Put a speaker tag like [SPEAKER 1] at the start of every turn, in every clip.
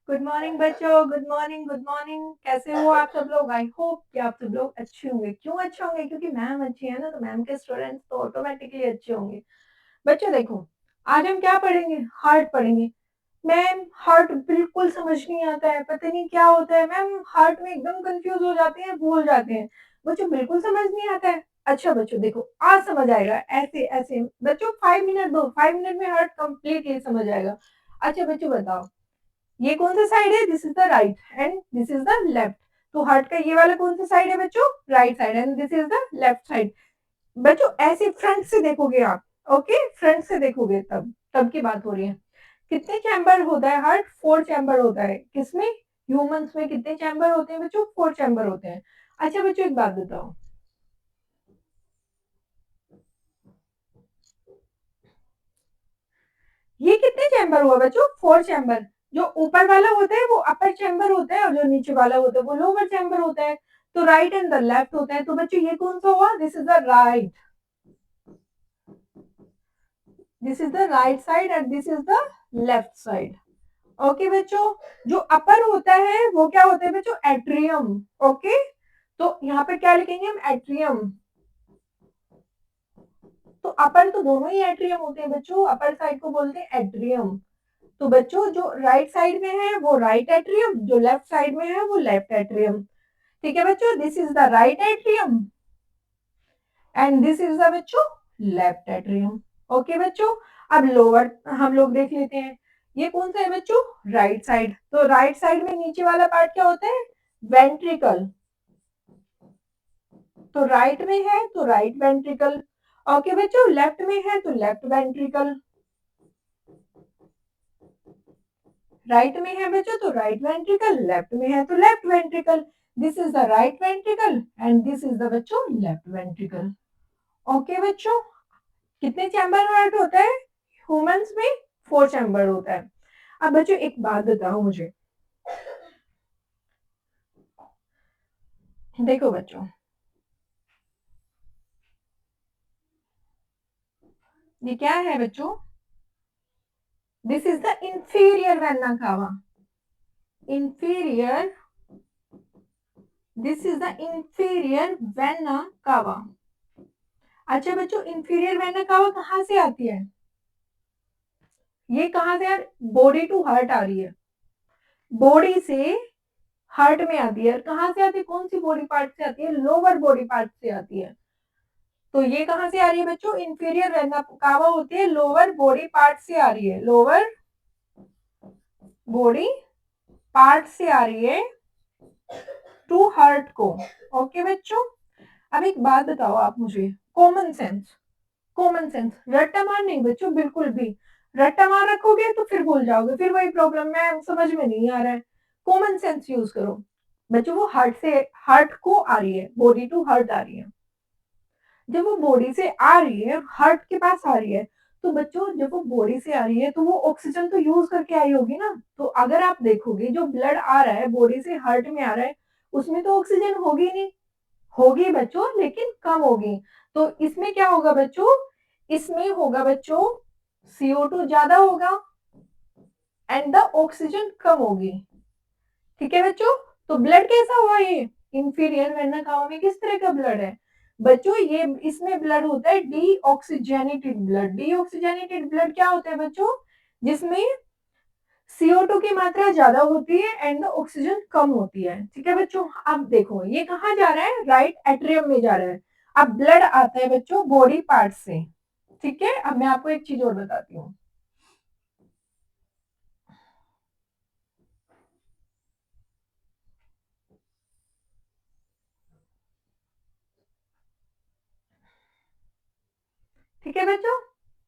[SPEAKER 1] Good morning बच्चों, good morning, good morning. कैसे हो आप सब लोग? आई होप कि आप सब लोग अच्छे होंगे। क्यों अच्छे होंगे? क्योंकि मैम अच्छी है ना, तो मैम के स्टूडेंट्स तो ऑटोमेटिकली अच्छे होंगे। बच्चों देखो, आज हम क्या पढ़ेंगे? हार्ट पढ़ेंगे। मैम हार्ट बिल्कुल समझ नहीं आता है, पता नहीं क्या होता है मैम, हार्ट में एकदम कंफ्यूज हो जाते हैं, भूल जाते हैं। बच्चों बिल्कुल समझ नहीं आता है। अच्छा बच्चों देखो, आज समझ आएगा। ऐसे ऐसे बच्चों 5 मिनट दो, 5 मिनट में हार्ट कंप्लीटली समझ आएगा। अच्छा बच्चों बताओ, ये कौन सा साइड है? This is the right and this is the left. तो हार्ट का ये वाला कौन सा साइड है बच्चों? Right side and this is the left side. बच्चों ऐसे फ्रंट से देखोगे आप, ओके, फ्रंट से देखोगे तब तब की बात हो रही है। कितने चैम्बर होता है हार्ट? 4 चैम्बर होता है। किसमें? ह्यूमंस में कितने चैम्बर होते हैं बच्चों? 4 चैम्बर होते हैं। अच्छा बच्चों एक बात बताओ, ये कितने चैम्बर हुआ बच्चों? 4 चैम्बर। जो ऊपर वाला होता है वो अपर चैम्बर होता है और जो नीचे वाला होता है वो लोअर चैम्बर होता है। तो राइट एंड द लेफ्ट होता है। तो बच्चों ये कौन सा हुआ? This is the right, this is the right side and this is the left side. Okay बच्चों, जो अपर होता है वो क्या होता है बच्चों? एट्रियम। ओके, तो यहाँ पे क्या लिखेंगे हम? एट्रियम। तो अपर तो दोनों ही एट्रियम होते हैं बच्चों, अपर साइड को बोलते हैं एट्रियम। तो बच्चों जो राइट साइड में है वो राइट एट्रियम, जो लेफ्ट साइड में है वो लेफ्ट एट्रियम। ठीक है बच्चों, this is the right atrium and this is the बच्चों लेफ्ट एट्रियम। ओके बच्चों, अब लोअर हम लोग देख लेते हैं। ये कौन सा है बच्चों? Right side. तो राइट साइड में नीचे वाला पार्ट क्या होता है? वेंट्रिकल। तो राइट में है तो राइट वेंट्रिकल। ओके बच्चों, लेफ्ट में है तो लेफ्ट वेंट्रिकल। राइट में है बच्चों तो राइट वेंट्रिकल, लेफ्ट में है तो left ventricle. This is the right ventricle and this is the बच्चों लेफ्ट वेंट्रिकल। ओके बच्चों, कितने चैम्बर हार्ट होता है ह्यूमंस में? 4 चैम्बर होता है। अब बच्चों एक बात बताओ मुझे, देखो बच्चों, ये क्या है बच्चों? This is the inferior vena cava. Inferior, this is the inferior vena cava. अच्छा बच्चों, इंफीरियर वेना कावा कहाँ से आती है? ये कहाँ से यार? बॉडी टू हार्ट आ रही है, बॉडी से हार्ट में आती है। कहाँ से आती है? कौन सी बॉडी पार्ट से आती है? लोअर बॉडी पार्ट से आती है। तो ये कहाँ से आ रही है बच्चों? इंफीरियर वेना कावा होती है लोअर बॉडी पार्ट से आ रही है, लोअर बॉडी पार्ट से आ रही है टू हार्ट को। ओके बच्चों, अब एक बात बताओ आप मुझे, कॉमन सेंस, कॉमन सेंस, रट्टा मार नहीं बच्चों, बिल्कुल भी। रट्टा मार रखोगे तो फिर भूल जाओगे, फिर वही प्रॉब्लम, मैं समझ में नहीं आ रहा है। कॉमन सेंस यूज करो बच्चों। वो हार्ट से, हार्ट को आ रही है, बॉडी टू हार्ट आ रही है। जब वो बॉडी से आ रही है, हार्ट के पास आ रही है, तो बच्चों जब वो बॉडी से आ रही है तो वो ऑक्सीजन तो यूज करके आई होगी ना। तो अगर आप देखोगे जो ब्लड आ रहा है बॉडी से हार्ट में आ रहा है, उसमें तो ऑक्सीजन होगी नहीं, होगी बच्चों लेकिन कम होगी। तो इसमें क्या होगा बच्चों? इसमें होगा बच्चों CO2 ज्यादा होगा एंड द ऑक्सीजन कम होगी। ठीक है बच्चों, तो ब्लड कैसा हुआ ये? इंफीरियर वेना कावा में किस तरह का ब्लड है बच्चों? ये इसमें ब्लड होता है डीऑक्सीजनेटेड ब्लड। डीऑक्सीजनेटेड ब्लड क्या होता है बच्चों? जिसमें CO2 की मात्रा ज्यादा होती है एंड ऑक्सीजन कम होती है। ठीक है बच्चों, अब देखो ये कहाँ जा रहा है? राइट एट्रियम में जा रहा है। अब ब्लड आता है बच्चों बॉडी पार्ट से। ठीक है, अब मैं आपको एक चीज और बताती हूँ। ठीक है बच्चों,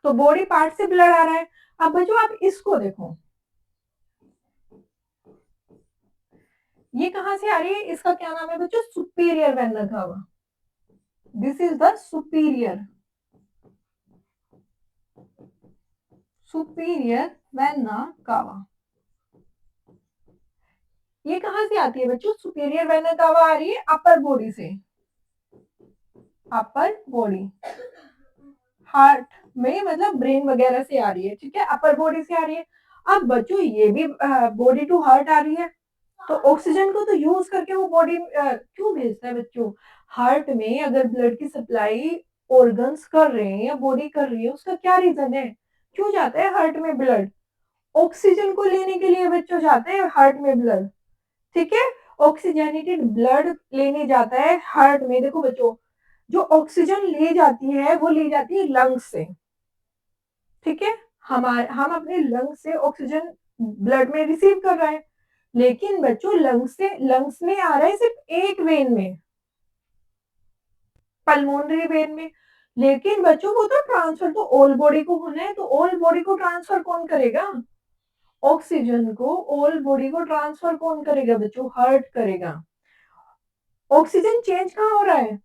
[SPEAKER 1] तो बॉडी पार्ट से ब्लड आ रहा है। अब बच्चों आप इसको देखो, ये कहां से आ रही है? इसका क्या नाम है बच्चों? सुपीरियर वेन रखा हुआ। This is the superior, superior vena cava. ये कहां से आती है बच्चों? सुपीरियर वेना कावा आ रही है अपर बॉडी से, अपर बॉडी, हार्ट में मतलब ब्रेन वगैरह से आ रही है। ठीक है, अपर बॉडी से आ रही है। अब बच्चों ये भी बॉडी टू हार्ट आ रही है, तो ऑक्सीजन को तो यूज करके वो बॉडी क्यों भेजता है बच्चों? हार्ट में अगर ब्लड की सप्लाई ऑर्गन्स कर रहे हैं या बॉडी कर रही है, उसका क्या रीजन है? क्यों जाता है हार्ट में ब्लड? ऑक्सीजन को लेने के लिए बच्चों जाते हैं हार्ट में ब्लड, ठीक है? ऑक्सीजनेटेड ब्लड लेने जाता है हार्ट में। देखो बच्चों, जो ऑक्सीजन ले जाती है वो ले जाती है लंग्स से, ठीक है? हम अपने लंग्स से ऑक्सीजन ब्लड में रिसीव कर रहे हैं, लेकिन बच्चों लंग्स में आ रहा है सिर्फ एक वेन में, पल्मोनरी वेन में। लेकिन बच्चों वो तो ट्रांसफर तो ऑल बॉडी को होना है, तो ऑल बॉडी को ट्रांसफर कौन करेगा? ऑक्सीजन को ऑल बॉडी को ट्रांसफर कौन करेगा बच्चों? हार्ट करेगा। ऑक्सीजन चेंज कहाँ हो रहा है?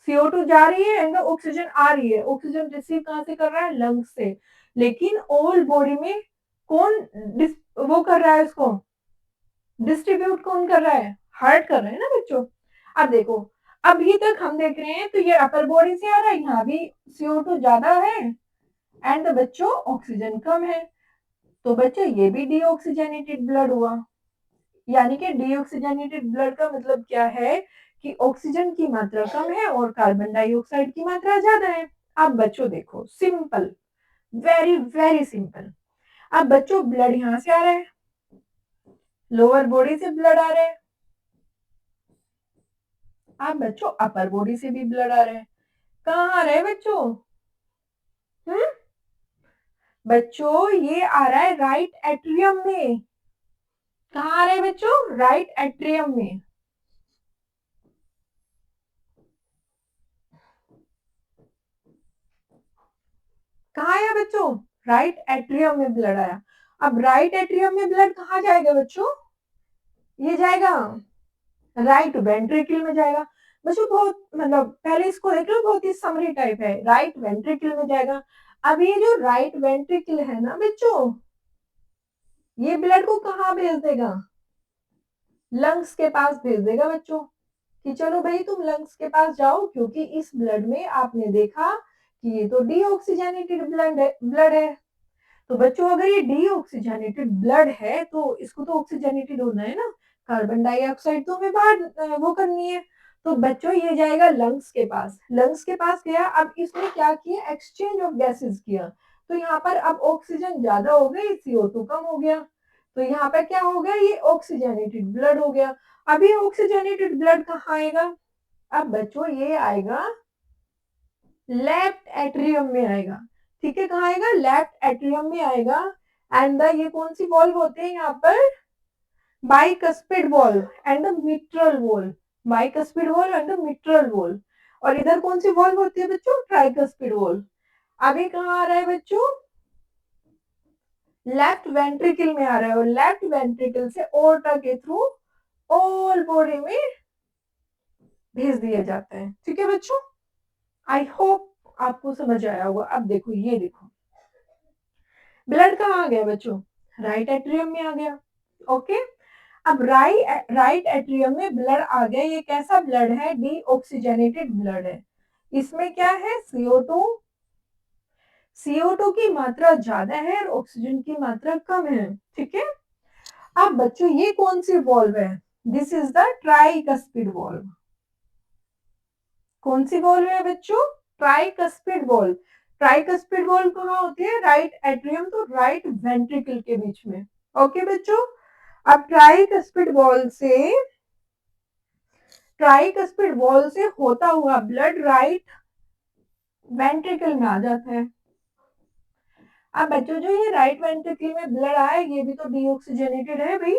[SPEAKER 1] CO2 जा रही है एंड ऑक्सीजन आ रही है। ऑक्सीजन रिसीव कहाँ से कर रहा है? लंग्स से। लेकिन ऑल बॉडी में कौन वो कर रहा है इसको? डिस्ट्रीब्यूट कौन कर रहा है? हार्ट कर रहा है ना बच्चों। अब देखो, अभी तक हम देख रहे हैं तो ये अपर बॉडी से आ रहा है, यहाँ भी CO2 ज्यादा है एंड बच्चों ऑक्सीजन कम है, तो बच्चों ये भी डीऑक्सीजनेटेड ब्लड हुआ। यानी कि डीऑक्सीजनेटेड ब्लड का मतलब क्या है कि ऑक्सीजन की मात्रा कम है और कार्बन डाइऑक्साइड की मात्रा ज्यादा है। अब बच्चों देखो, सिंपल, वेरी वेरी सिंपल। अब बच्चों ब्लड यहां से आ रहा है, लोअर बॉडी से ब्लड आ रहा है। अब बच्चों अपर बॉडी से भी ब्लड आ रहा है। कहाँ आ रहा है बच्चों? हम्म बच्चों ये आ रहा है राइट एट्रियम में। कहाँ आ रहा है बच्चों? राइट एट्रियम में। कहाँ आया बच्चों? राइट एट्रियम में ब्लड आया। अब राइट एट्रियम में ब्लड कहाँ जाएगा बच्चों? ये जाएगा राइट वेंट्रिकल में जाएगा। बच्चों बहुत मतलब पहले इसको देख लो, बहुत ही समरी टाइप है। राइट वेंट्रिकल में जाएगा। अब ये जो राइट वेंट्रिकल है ना बच्चों, ये ब्लड को कहाँ भेज देगा? लंग्स के पास भेज देगा बच्चों, कि चलो भाई तुम लंग्स के पास जाओ, क्योंकि इस ब्लड में आपने देखा कि ये तो डीऑक्सीजनेटेड ब्लड है। तो बच्चों अगर ये डीऑक्सीजनेटेड ब्लड है तो इसको तो ऑक्सीजनेटेड होना है ना, कार्बन डाइऑक्साइड तो हमें बाहर वो करनी है। तो बच्चों ये जाएगा लंग्स के पास। लंग्स के पास गया, अब इसने क्या किया? एक्सचेंज ऑफ गैसेस किया। तो यहाँ पर अब ऑक्सीजन ज्यादा हो गई, CO2 कम हो गया, तो यहाँ पर क्या हो गया? ये ऑक्सीजनेटेड ब्लड हो गया। अब ये ऑक्सीजनेटेड ब्लड कहाँ आएगा? अब बच्चों ये आएगा लेफ्ट एट्रियम में आएगा, ठीक है? कहाँ आएगा? लेफ्ट एट्रियम में आएगा। एंड ये कौन सी वॉल्व होते हैं यहाँ पर? Bicuspid valve and the mitral valve. Bicuspid valve and the mitral valve. और इधर कौन सी वॉल्व होती है बच्चों? Tricuspid valve. अभी कहाँ आ रहा है बच्चों? लेफ्ट वेंट्रिकल में आ रहा है, और लेफ्ट वेंट्रिकल से ओर्टा के थ्रू ऑल बॉडी में भेज दिया जाता है, ठीक है बच्चों? आई होप आपको समझ आया होगा। अब देखो, ये देखो ब्लड कहाँ आ गया बच्चों? राइट एट्रियम में आ गया। ओके, अब राइट एट्रियम में ब्लड आ गया। ये कैसा ब्लड है? डीऑक्सीजनेटेड ब्लड है। इसमें क्या है? CO2 की मात्रा ज्यादा है और ऑक्सीजन की मात्रा कम है, ठीक है? अब बच्चों ये कौन सी वॉल्व है? This is the tricuspid valve. कौन सी वॉल्व है बच्चों? Tricuspid valve. ट्राइकस्पिड वॉल्व कहाँ होती है? राइट एट्रियम तो राइट वेंट्रिकल के बीच में। ओके बच्चों, अब ट्राइकस्पिड वॉल्व से होता हुआ ब्लड राइट वेंट्रिकल में आ जाता है। अब बच्चों जो ये राइट वेंट्रिकल में ब्लड आया, ये भी तो डीऑक्सीजनेटेड है भाई।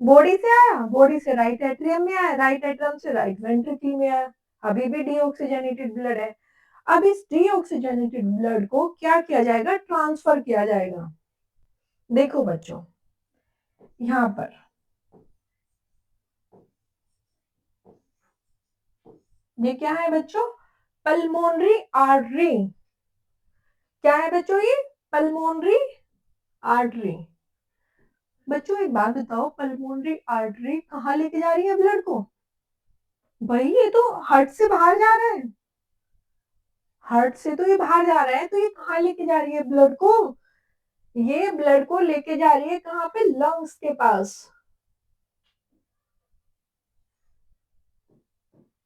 [SPEAKER 1] बॉडी से आया, बॉडी से राइट एट्रियम में आया, राइट एट्रियम से राइट वेंट्रिकल में आया, अभी भी डीऑक्सीजनेटेड ब्लड है। अब इस डीऑक्सीजनेटेड ब्लड को क्या किया जाएगा? ट्रांसफर किया जाएगा। देखो बच्चों, यहाँ पर ये क्या है बच्चों? Pulmonary artery. क्या है बच्चों? ये पल्मोनरी आर्टरी। बच्चों एक बात बताओ, पल्मोनरी आर्टरी कहाँ लेके जा रही है ब्लड को? भाई ये तो हार्ट से बाहर जा रहा है, हार्ट से तो ये बाहर जा रहा है, तो ये कहाँ लेके जा रही है ब्लड को? ये ब्लड को लेके जा रही है कहाँ पे, लंग्स के पास।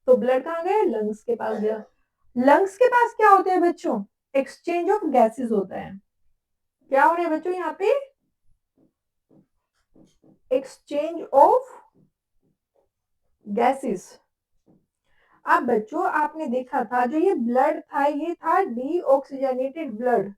[SPEAKER 1] तो ब्लड कहाँ गया, लंग्स के पास गया। लंग्स के पास क्या होते हैं बच्चों, एक्सचेंज ऑफ गैसेस होता है। क्या हो रहा है बच्चों यहाँ पे, एक्सचेंज ऑफ गैसेस। अब बच्चों आपने देखा था जो ये ब्लड था, ये था डीऑक्सीजनेटेड ब्लड।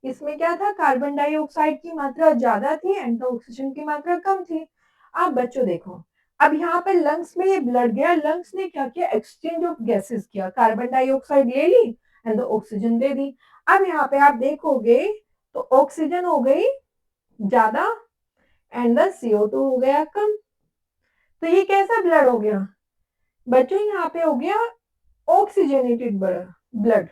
[SPEAKER 1] इसमें क्या था, कार्बन डाइऑक्साइड की मात्रा ज्यादा थी एंड ऑक्सीजन की मात्रा कम थी। अब बच्चों देखो, अब यहाँ पे लंग्स में ये ब्लड गया, लंग्स ने क्या किया, एक्सचेंज ऑफ गैसेस किया, कार्बन डाइऑक्साइड ले ली एंड ऑक्सीजन दे दी। अब यहाँ पे आप देखोगे तो ऑक्सीजन हो गई ज्यादा एंड द CO2 हो गया कम। तो ये कैसा ब्लड हो गया बच्चों, यहाँ पे हो गया oxygenated blood,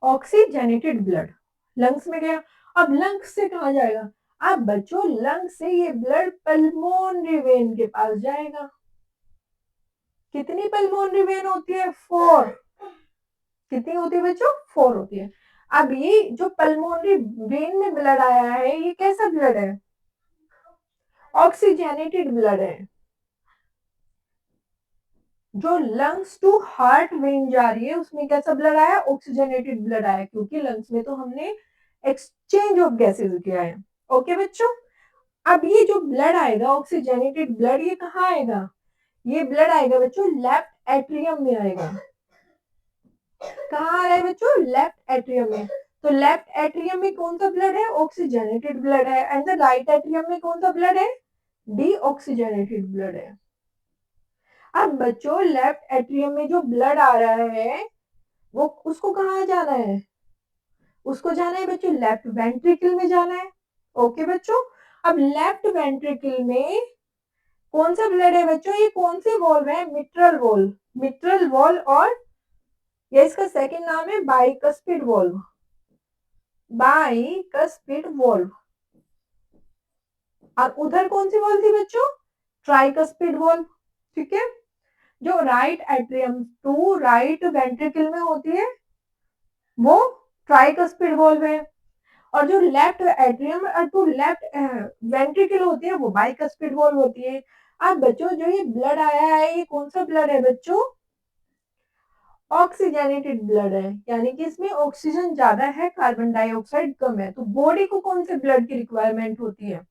[SPEAKER 1] oxygenated blood lungs में गया। अब लंग्स से कहा जाएगा, अब बच्चों लंग्स से ये ब्लड पल्मोनरी वेन के पास जाएगा। कितनी पल्मोनरी वेन होती है, 4। कितनी होती है बच्चों, 4 होती है। अब ये जो पल्मोनरी वेन में ब्लड आया है, ये कैसा ब्लड है, ऑक्सीजनेटेड ब्लड है। जो लंग्स टू हार्ट वेन जा रही है उसमें कैसा ब्लड आया, ऑक्सीजनेटेड ब्लड आया, क्योंकि लंग्स में तो हमने एक्सचेंज ऑफ गैसेस किया है। ओके बच्चों, अब ये जो ब्लड आएगा ऑक्सीजनेटेड ब्लड, ये कहाँ आएगा, ये ब्लड आएगा बच्चों लेफ्ट एट्रियम में आएगा। कहाँ आ रहा है बच्चों, लेफ्ट एट्रियम में। तो लेफ्ट एट्रियम में कौन सा ब्लड है, ऑक्सीजनेटेड ब्लड है, एंड द राइट एट्रियम में कौन सा ब्लड है, डीऑक्सीजनेटेड ब्लड है। अब बच्चों लेफ्ट एट्रियम में जो ब्लड आ रहा है वो उसको कहाँ जाना है, उसको जाना है बच्चों लेफ्ट वेंट्रिकल में जाना है। ओके बच्चों, अब लेफ्ट वेंट्रिकल में कौन सा ब्लड है बच्चों, ये कौन सी वॉल्व है, मिट्रल वॉल्व, मिट्रल वॉल्व, और ये इसका सेकंड नाम है बाइकस्पिड वॉल्व, बाइकस्पिड वॉल्व। और उधर कौन सी वॉल्व थी बच्चों, ट्राइकस्पिड वॉल्व। ठीक है, जो right atrium to right ventricle में होती है वो ट्राइकस्पिड वॉल्व है, और जो left atrium to left ventricle होती है वो बाइकस्पिड वॉल्व होती है। अब बच्चों जो ये ब्लड आया है ये कौन सा ब्लड है बच्चों, ऑक्सीजनेटेड ब्लड है, यानी कि इसमें ऑक्सीजन ज्यादा है, कार्बन डाइऑक्साइड कम है। तो बॉडी को कौन से ब्लड की रिक्वायरमेंट होती है,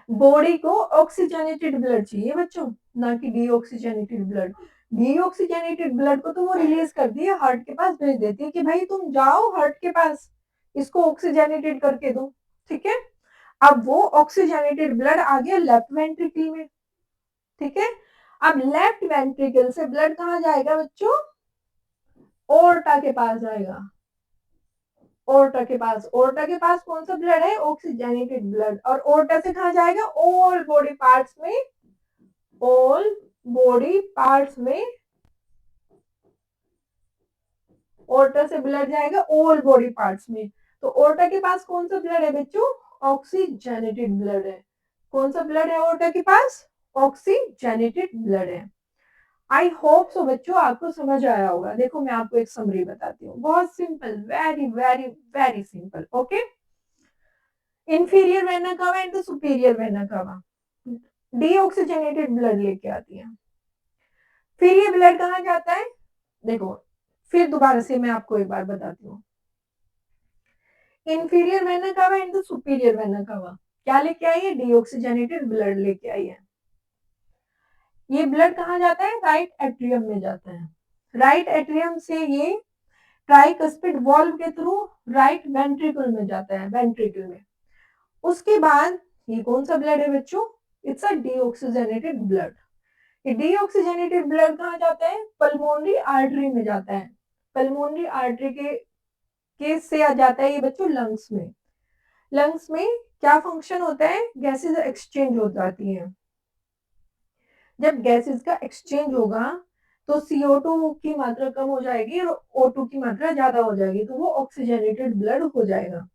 [SPEAKER 1] बॉडी को ऑक्सीजनेटेड ब्लड चाहिए बच्चों, ना कि डीऑक्सीजनेटेड ब्लड। डीऑक्सीजनेटेड ब्लड को तो वो रिलीज करती है, हार्ट के पास भेज देती है कि भाई तुम जाओ हार्ट के पास, इसको ऑक्सीजनेटेड करके दो। ठीक है, अब वो ऑक्सीजनेटेड ब्लड आ गया लेफ्ट वेंट्रिकल में। ठीक है, अब लेफ्ट वेंट्रिकल से ब्लड कहाँ जाएगा बच्चों, ओर्टा के पास जाएगा, ओर्टा के पास। ओर्टा के पास कौन सा ब्लड है, ऑक्सीजनेटेड ब्लड, और ओर्टा से कहाँ जाएगा, ऑल बॉडी पार्ट्स में, ऑल बॉडी पार्ट्स में ओर्टा से ब्लड जाएगा ऑल बॉडी पार्ट्स में। तो ओर्टा के पास कौन सा ब्लड है बच्चों, ऑक्सीजनेटेड ब्लड है। कौन सा ब्लड है ओर्टा के पास, ऑक्सीजनेटेड ब्लड है। आई होप सो बच्चों आपको समझ आया होगा। देखो मैं आपको एक समरी बताती हूँ, बहुत simple, very very very simple. Okay, inferior vena cava and the superior vena cava deoxygenated blood लेके आती है। फिर ये ब्लड कहाँ जाता है, देखो फिर दोबारा से मैं आपको एक बार बताती हूँ। Inferior vena cava and the superior vena cava क्या लेके आई है, डीऑक्सीजनेटेड ब्लड लेके आई है। ये ब्लड कहाँ जाता है, राइट एट्रियम में जाता है। राइट एट्रियम से ये ट्राइकस्पिड वॉल्व के थ्रू राइट वेंट्रिकल में जाता है, वेंट्रिकल में। उसके बाद ये कौन सा ब्लड है बच्चों, इट्स अ डीऑक्सीजनेटेड ब्लड। ये डीऑक्सीजनेटेड ब्लड कहाँ जाता है, पल्मोनरी आर्टरी में जाता है। पल्मोनरी आर्टरी के से आ जाता है ये बच्चों लंग्स में। लंग्स में क्या फंक्शन होता है, गैसेस एक्सचेंज हो जाती है। जब गैसेस का एक्सचेंज होगा तो CO2 की मात्रा कम हो जाएगी और O2 की मात्रा ज्यादा हो जाएगी, तो वो ऑक्सीजनेटेड ब्लड हो जाएगा।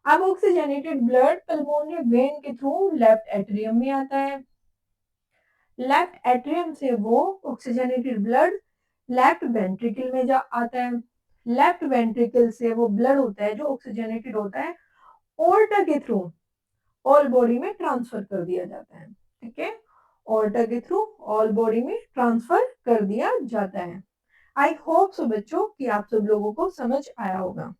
[SPEAKER 1] अब ऑक्सीजनेटेड ब्लड पल्मोनरी वेन के थ्रू लेफ्ट एट्रियम में आता है। लेफ्ट एट्रियम से वो ऑक्सीजनेटेड ब्लड लेफ्ट वेंट्रिकल में आता है। लेफ्ट वेंट्रिकल से वो ब्लड होता है जो ऑक्सीजनेटेड होता है ऑर्टा के थ्रू ऑल बॉडी में ट्रांसफर कर दिया जाता है। ठीक है, ऑर्टा के थ्रू ऑल बॉडी में ट्रांसफर कर दिया जाता है। आई होप सो बच्चों कि आप सब लोगों को समझ आया होगा।